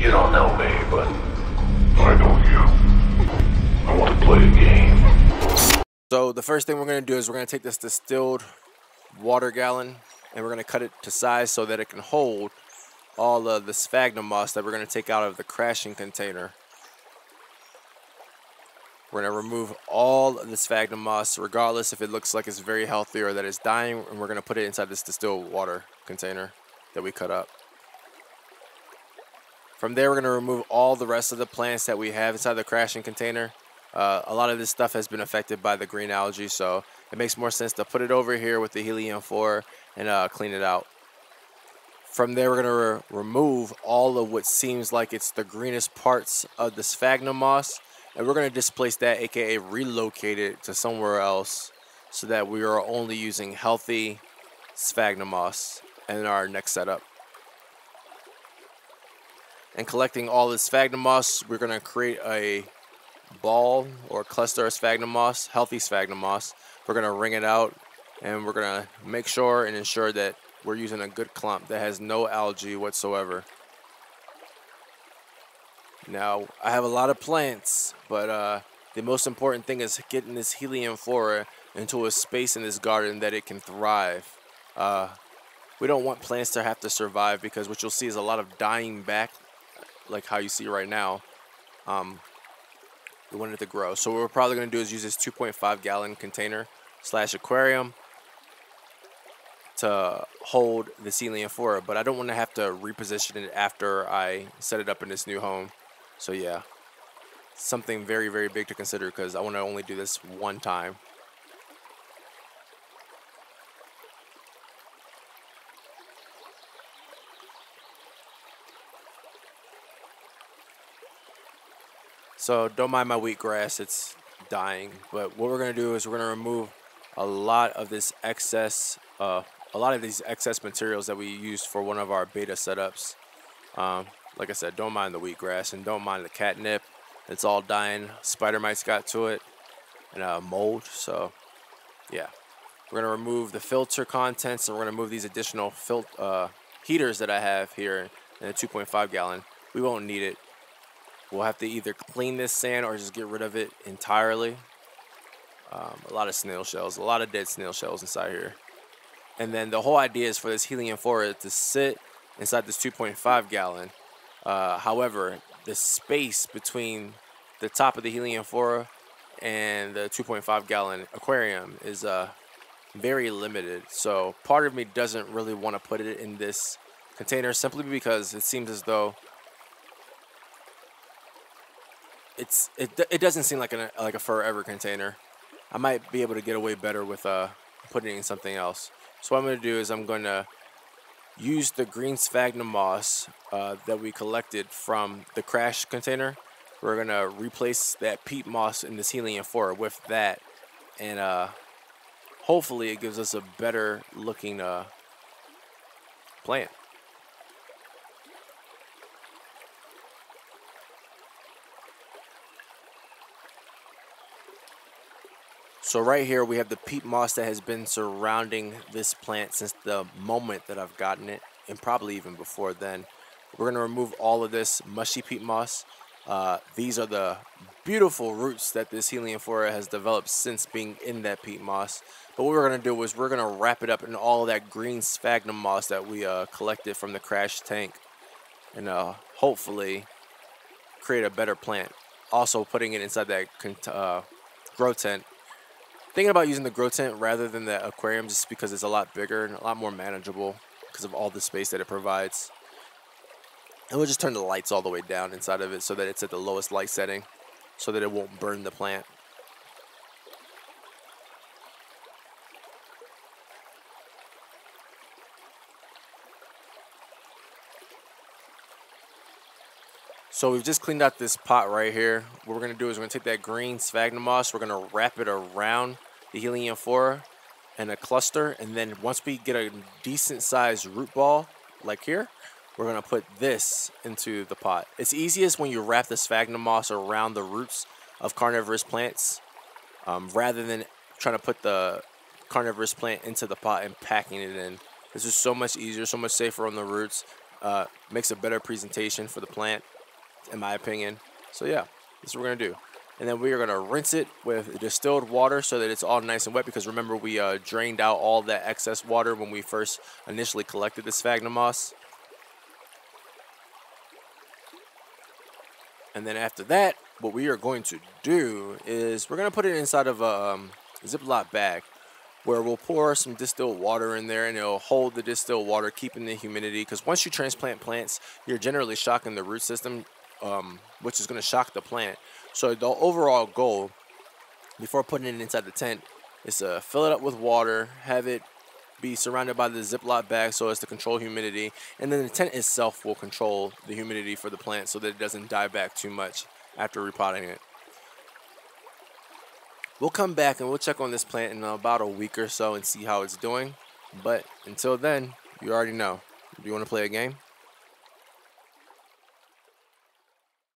You don't know me, but I know you. I want to play a game. So the first thing we're going to do is we're going to take this distilled water gallon and we're going to cut it to size so that it can hold all of the sphagnum moss that we're going to take out of the crashing container. We're going to remove all of the sphagnum moss, regardless if it looks like it's very healthy or that it's dying, and we're going to put it inside this distilled water container that we cut up. From there, we're going to remove all the rest of the plants that we have inside the crashing container. A lot of this stuff has been affected by the green algae, so it makes more sense to put it over here with the Heliamphora and clean it out. From there, we're going to remove all of what seems like it's the greenest parts of the sphagnum moss, and we're going to displace that, aka relocate it to somewhere else, so that we are only using healthy sphagnum moss in our next setup. And collecting all this sphagnum moss, we're going to create a ball or cluster of sphagnum moss, healthy sphagnum moss. We're going to wring it out, and we're going to make sure and ensure that we're using a good clump that has no algae whatsoever. Now, I have a lot of plants, but the most important thing is getting this Heliamphora into a space in this garden that it can thrive. We don't want plants to have to survive, because what you'll see is a lot of dying back, like how you see right now. We want it to grow. So what we're probably going to do is use this 2.5 gallon container / aquarium to hold the Heliamphora, but I don't want to have to reposition it after I set it up in this new home. So yeah, something very, very big to consider, because I want to only do this one time. So don't mind my wheatgrass, it's dying. But what we're going to do is we're going to remove a lot of this excess, these excess materials that we used for one of our beta setups. Like I said, don't mind the wheatgrass and don't mind the catnip. It's all dying. Spider mites got to it, and mold. So yeah, we're going to remove the filter contents, and we're going to remove these additional heaters that I have here in a 2.5 gallon. We won't need it. We'll have to either clean this sand or just get rid of it entirely. A lot of snail shells, a lot of dead snail shells inside here. And then the whole idea is for this Heliamphora to sit inside this 2.5 gallon. However, the space between the top of the Heliamphora and the 2.5 gallon aquarium is very limited. So part of me doesn't really want to put it in this container, simply because it seems as though it doesn't seem like a forever container. I might be able to get away better with putting it in something else. So what I'm going to do is I'm going to use the green sphagnum moss that we collected from the crash container. We're going to replace that peat moss in this Heliamphora with that, and hopefully it gives us a better looking plant. So right here we have the peat moss that has been surrounding this plant since the moment that I've gotten it, and probably even before then. We're going to remove all of this mushy peat moss. These are the beautiful roots that this Heliamphora has developed since being in that peat moss. But what we're going to do is we're going to wrap it up in all of that green sphagnum moss that we collected from the crash tank, and hopefully create a better plant. Also putting it inside that grow tent. Thinking about using the grow tent rather than the aquarium, just because it's a lot bigger and a lot more manageable because of all the space that it provides. And we'll just turn the lights all the way down inside of it so that it's at the lowest light setting, so that it won't burn the plant. So we've just cleaned out this pot right here. What we're going to do is we're going to take that green sphagnum moss, we're going to wrap it around the Heliamphora and a cluster, and then once we get a decent sized root ball like here, we're going to put this into the pot. It's easiest when you wrap the sphagnum moss around the roots of carnivorous plants, rather than trying to put the carnivorous plant into the pot and packing it in. This is so much easier, so much safer on the roots. makes a better presentation for the plant, in my opinion. So yeah, this is what we're gonna do. And then we are gonna rinse it with distilled water so that it's all nice and wet, because remember we drained out all that excess water when we first initially collected the sphagnum moss. And then after that, what we are going to do is we're gonna put it inside of a Ziploc bag, where we'll pour some distilled water in there, and it'll hold the distilled water, keeping the humidity. Because once you transplant plants, you're generally shocking the root system, which is going to shock the plant. So the overall goal, before putting it inside the tent, is to fill it up with water, have it be surrounded by the Ziploc bag so as to control humidity, and then the tent itself will control the humidity for the plant so that it doesn't die back too much after repotting it. We'll come back and we'll check on this plant in about a week or so and see how it's doing. But until then, you already know. Do you want to play a game?